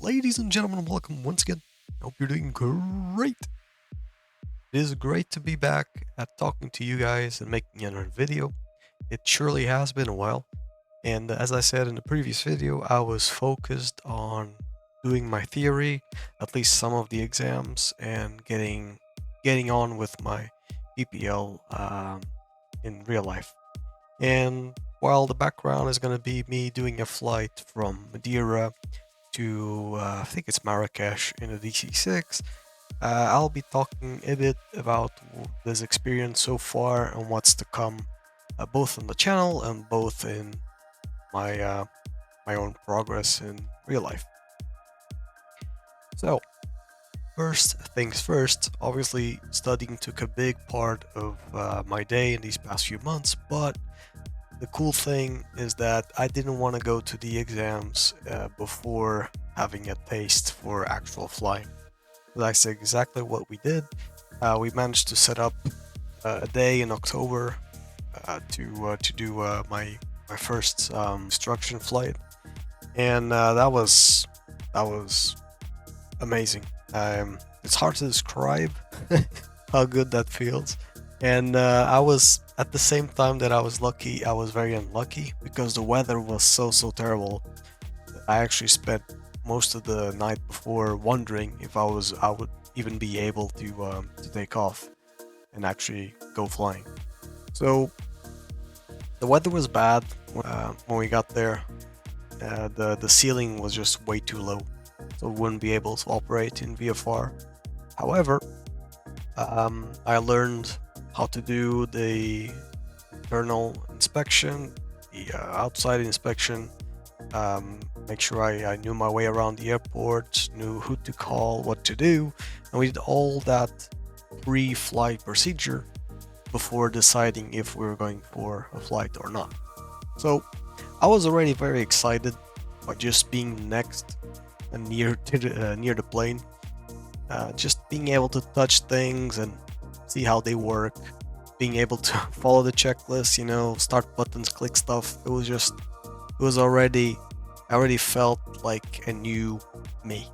Ladies and gentlemen, welcome once again. I hope you're doing great. It is great to be back at talking to you guys and making another video. It surely has been a while. And as I said in the previous video, I was focused on doing my theory, at least some of the exams, and getting on with my PPL in real life. And while the background is going to be me doing a flight from Madeira to I think it's Marrakesh in a DC-6, I'll be talking a bit about this experience so far and what's to come, both on the channel and both in my my own progress in real life. So, first things first, obviously studying took a big part of my day in these past few months, but the cool thing is that I didn't want to go to the exams before having a taste for actual flying. That's exactly what we did. We managed to set up a day in October to do my first instruction flight, and that was amazing. It's hard to describe how good that feels. And I was, at the same time that I was lucky, I was very unlucky because the weather was so terrible. I actually spent most of the night before wondering if I would even be able to take off and actually go flying. So the weather was bad when we got there. The ceiling was just way too low, so we wouldn't be able to operate in VFR. However, I learned how to do the internal inspection, the outside inspection, make sure I knew my way around the airport, knew who to call, what to do, and we did all that pre-flight procedure before deciding if we were going for a flight or not. So I was already very excited by just being next and near the plane, just being able to touch things and see how they work, being able to follow the checklist, start buttons, click stuff. I already felt like a new me.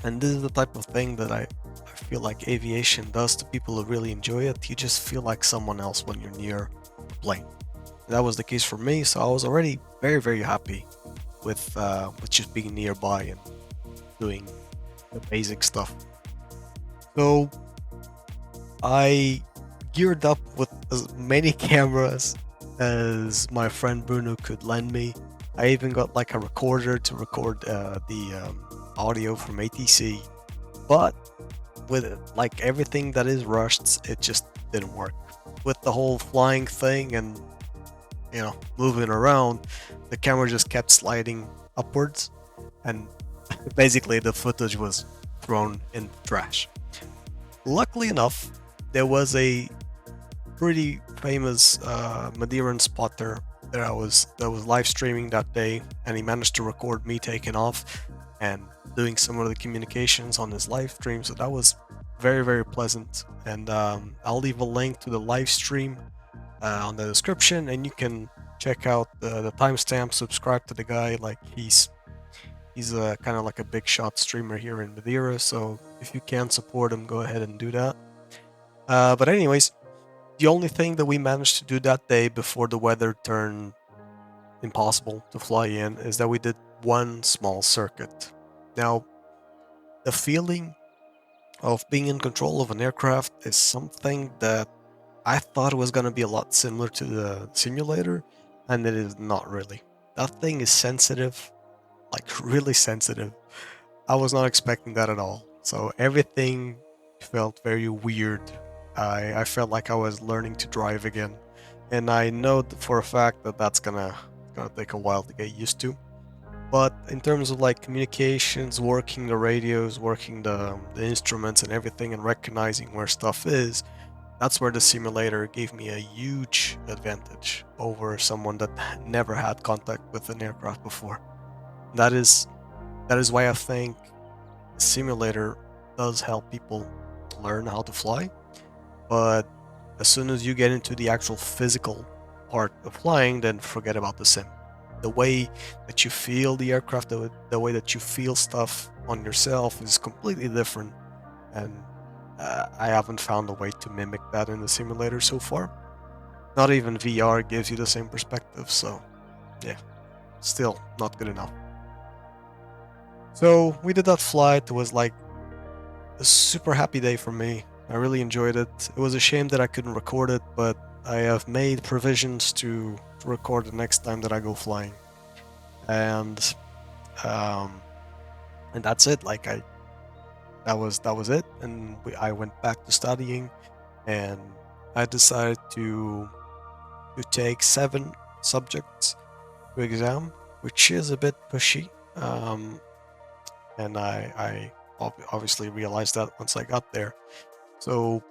And this is the type of thing that I feel like aviation does to people who really enjoy it. You just feel like someone else when you're near a plane. That was the case for me, so I was already very happy with just being nearby and doing the basic stuff. So I geared up with as many cameras as my friend Bruno could lend me. I even got like a recorder to record the audio from ATC, but with like everything that is rushed, it just didn't work. With the whole flying thing and moving around, the camera just kept sliding upwards, and basically the footage was thrown in the trash. Luckily enough, there was a pretty famous Madeiran spotter that was live streaming that day, and he managed to record me taking off and doing some of the communications on his live stream. So that was very pleasant. And I'll leave a link to the live stream on the description, and you can check out the timestamp. Subscribe to the guy. Like he's a kind of like a big shot streamer here in Madeira. So if you can support him, go ahead and do that. But anyways, the only thing that we managed to do that day before the weather turned impossible to fly in is that we did one small circuit. Now, the feeling of being in control of an aircraft is something that I thought was going to be a lot similar to the simulator, and it is not really. That thing is sensitive, like really sensitive. I was not expecting that at all. So everything felt very weird. I felt like I was learning to drive again, and I know for a fact that that's gonna take a while to get used to. But in terms of like communications, working the radios, working the instruments and everything, and recognizing where stuff is, that's where the simulator gave me a huge advantage over someone that never had contact with an aircraft before. That is why I think the simulator does help people learn how to fly. But as soon as you get into the actual physical part of flying, then forget about the sim. the way that you feel the aircraft, the way that you feel stuff on yourself is completely different, and I haven't found a way to mimic that in the simulator so far. Not even VR gives you the same perspective, so yeah, still not good enough. So we did that flight. It was like a super happy day for me. I really enjoyed it. It was a shame that I couldn't record it, but I have made provisions to record the next time that I go flying. And um, and that's it. Like that was it. And I went back to studying, and I decided to take 7 subjects to exam, which is a bit pushy. And I obviously realized that once I got there. So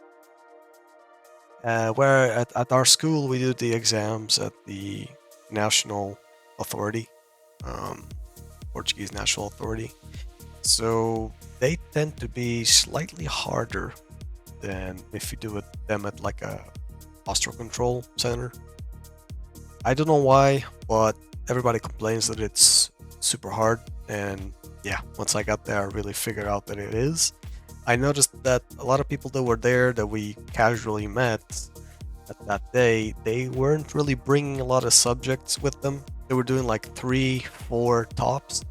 where at our school we do the exams at the national authority, um, Portuguese national authority. So they tend to be slightly harder than if you do them at like a posture control center. I don't know why, but everybody complains that it's super hard, and yeah, once I got there I really figured out that it is. I noticed that a lot of people that were there that we casually met at that day, they weren't really bringing a lot of subjects with them. They were doing like 3, 4 tops,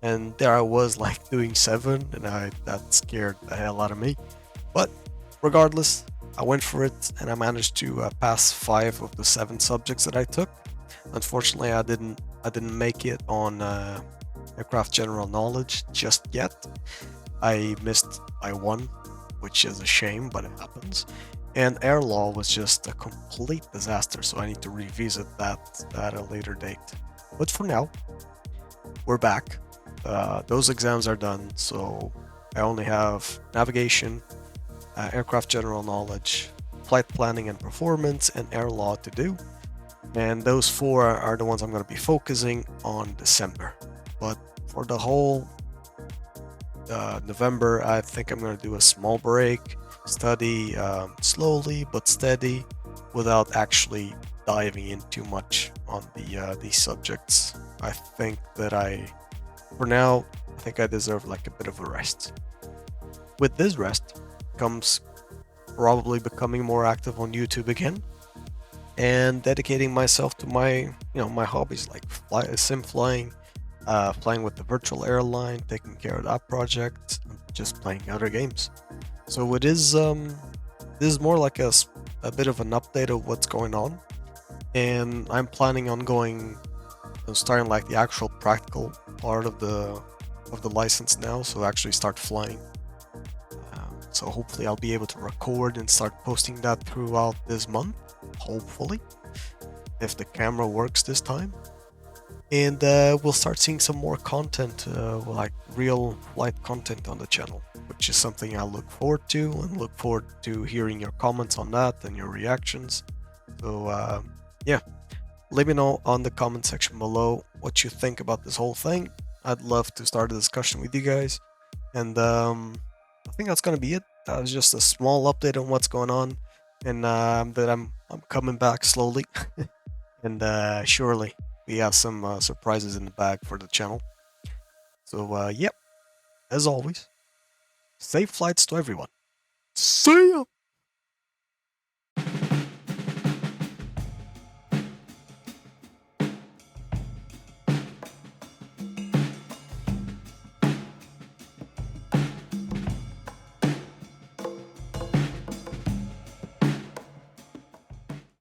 and there I was like doing 7, and that scared the hell out of me. But regardless, I went for it, and I managed to pass 5 of the 7 subjects that I took. Unfortunately, I didn't make it on aircraft general knowledge just yet. I missed by 1, which is a shame, but it happens. And air law was just a complete disaster, so I need to revisit that at a later date. But for now, we're back. Those exams are done, so I only have navigation, aircraft general knowledge, flight planning and performance, and air law to do. And those 4 are the ones I'm going to be focusing on December. But for the whole November, I think I'm going to do a small break, study slowly but steady, without actually diving in too much on these subjects. I think that for now, I think I deserve like a bit of a rest. With this rest comes probably becoming more active on YouTube again, and dedicating myself to my my hobbies like sim flying, playing with the virtual airline, taking care of that project, and just playing other games. So it is this is more like a bit of an update of what's going on, and I'm planning on starting like the actual practical part of the license now, so actually start flying. So hopefully I'll be able to record and start posting that throughout this month, hopefully, if the camera works this time. And we'll start seeing some more content, like real flight content on the channel, which is something I look forward to, and look forward to hearing your comments on that and your reactions. So yeah, let me know on the comment section below what you think about this whole thing. I'd love to start a discussion with you guys. And I think that's gonna be it. That was just a small update on what's going on, and that I'm coming back slowly, and surely we have some surprises in the bag for the channel. So yep, as always, safe flights to everyone. See ya.